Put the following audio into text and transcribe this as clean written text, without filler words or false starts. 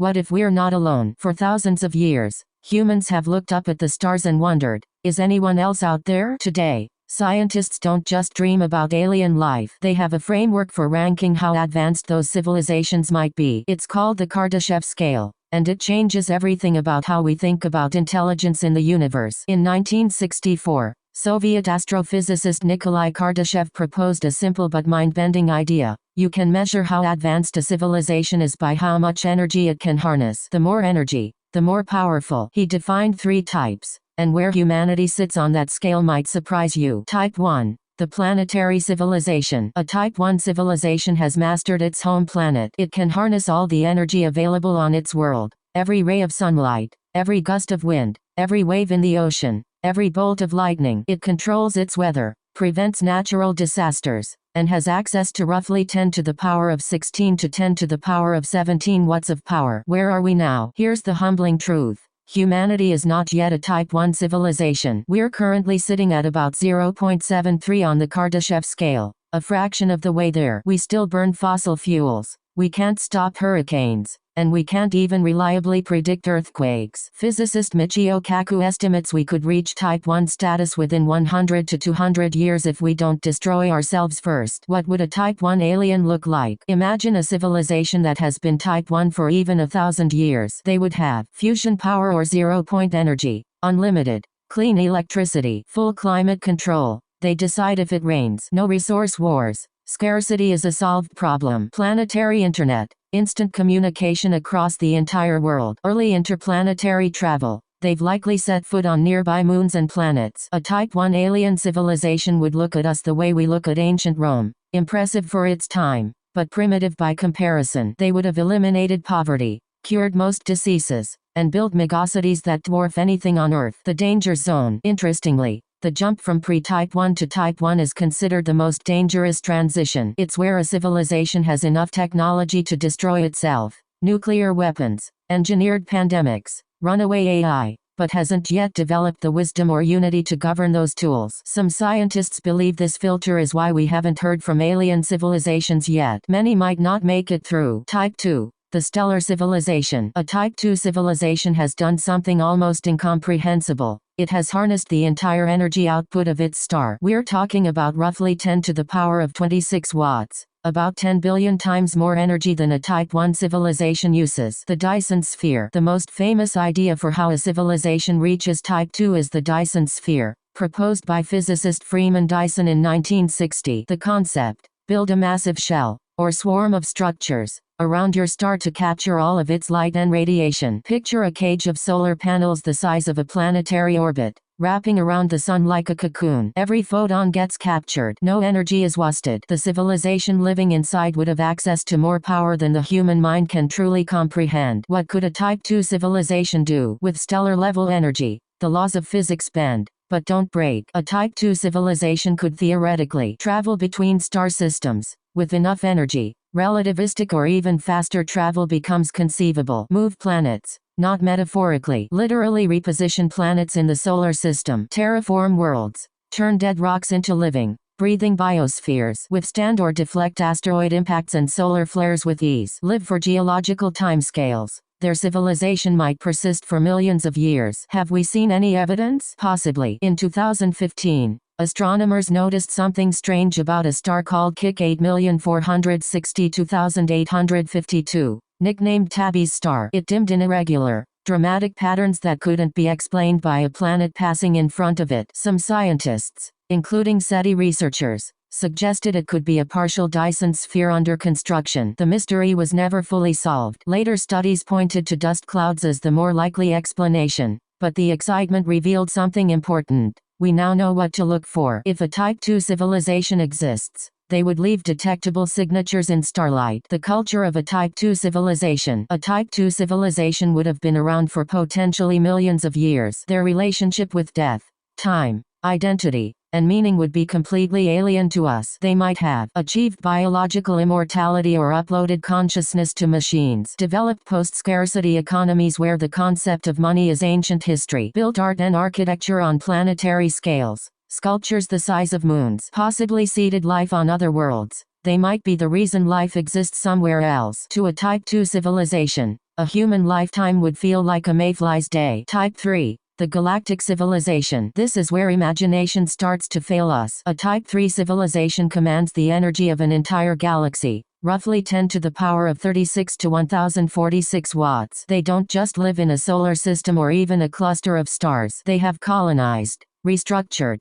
What if we're not alone? For thousands of years, humans have looked up at the stars and wondered, is anyone else out there? Today, scientists don't just dream about alien life. They have a framework for ranking how advanced those civilizations might be. It's called the Kardashev scale, and it changes everything about how we think about intelligence in the universe. In 1964, Soviet astrophysicist Nikolai Kardashev proposed a simple but mind-bending idea. You can measure how advanced a civilization is by how much energy it can harness. The more energy, the more powerful. He defined 3 types, and where humanity sits on that scale might surprise you. Type 1. The planetary civilization. A Type 1 civilization has mastered its home planet. It can harness all the energy available on its world. Every ray of sunlight, every gust of wind, every wave in the ocean, every bolt of lightning. It controls its weather, prevents natural disasters, and has access to roughly 10 to the power of 16 to 10 to the power of 17 watts of power. Where are we now? Here's the humbling truth. Humanity is not yet a Type 1 civilization. We're currently sitting at about 0.73 on the Kardashev scale, a fraction of the way there. We still burn fossil fuels. We can't stop hurricanes, and we can't even reliably predict earthquakes. Physicist Michio Kaku estimates we could reach Type 1 status within 100 to 200 years if we don't destroy ourselves first. What would a Type 1 alien look like? Imagine a civilization that has been Type 1 for even 1,000 years. They would have fusion power or zero-point energy, unlimited, clean electricity, full climate control. They decide if it rains. No resource wars. Scarcity is a solved problem. Planetary internet, instant communication across the entire world. Early interplanetary travel. They've likely set foot on nearby moons and planets. A Type 1 alien civilization would look at us the way we look at ancient Rome. Impressive for its time, but primitive by comparison. They would have eliminated poverty, cured most diseases, and built megacities that dwarf anything on Earth. The danger zone. Interestingly, the jump from pre-Type 1 to Type 1 is considered the most dangerous transition. It's where a civilization has enough technology to destroy itself. Nuclear weapons, engineered pandemics, runaway AI, but hasn't yet developed the wisdom or unity to govern those tools. Some scientists believe this filter is why we haven't heard from alien civilizations yet. Many might not make it through. Type 2. The stellar civilization. A Type 2 civilization has done something almost incomprehensible. It has harnessed the entire energy output of its star. We're talking about roughly 10 to the power of 26 watts, about 10 billion times more energy than a Type 1 civilization uses. The Dyson Sphere. The most famous idea for how a civilization reaches Type 2 is the Dyson Sphere, proposed by physicist Freeman Dyson in 1960. The concept: build a massive shell, or swarm of structures, around your star to capture all of its light and radiation. Picture a cage of solar panels the size of a planetary orbit, wrapping around the sun like a cocoon. Every photon gets captured. No energy is wasted. The civilization living inside would have access to more power than the human mind can truly comprehend. What could a Type 2 civilization do? With stellar-level energy, the laws of physics bend, but don't break. A Type 2 civilization could theoretically travel between star systems. With enough energy, relativistic or even faster travel becomes conceivable. Move planets, not metaphorically. Literally reposition planets in the solar system. Terraform worlds. Turn dead rocks into living, breathing biospheres. Withstand or deflect asteroid impacts and solar flares with ease. Live for geological timescales. Their civilization might persist for millions of years. Have we seen any evidence? Possibly. In 2015, astronomers noticed something strange about a star called Kik 8462852, nicknamed Tabby's star. It dimmed in irregular, dramatic patterns that couldn't be explained by a planet passing in front of it. Some scientists, including SETI researchers, suggested it could be a partial Dyson sphere under construction. The mystery was never fully solved. Later studies pointed to dust clouds as the more likely explanation, but the excitement revealed something important. We now know what to look for. If a Type 2 civilization exists, they would leave detectable signatures in starlight. The culture of a Type 2 civilization. A Type 2 civilization would have been around for potentially millions of years. Their relationship with death, time, identity, and meaning would be completely alien to us. They might have achieved biological immortality or uploaded consciousness to machines, developed post-scarcity economies where the concept of money is ancient history, built art and architecture on planetary scales, sculptures the size of moons, possibly seeded life on other worlds. They might be the reason life exists somewhere else. To a Type 2 civilization, A human lifetime would feel like a mayfly's day. Type 3. The galactic civilization. This is where imagination starts to fail us. A Type 3 civilization commands the energy of an entire galaxy, roughly 10 to the power of 36 to 1046 watts. They don't just live in a solar system or even a cluster of stars. They have colonized, restructured,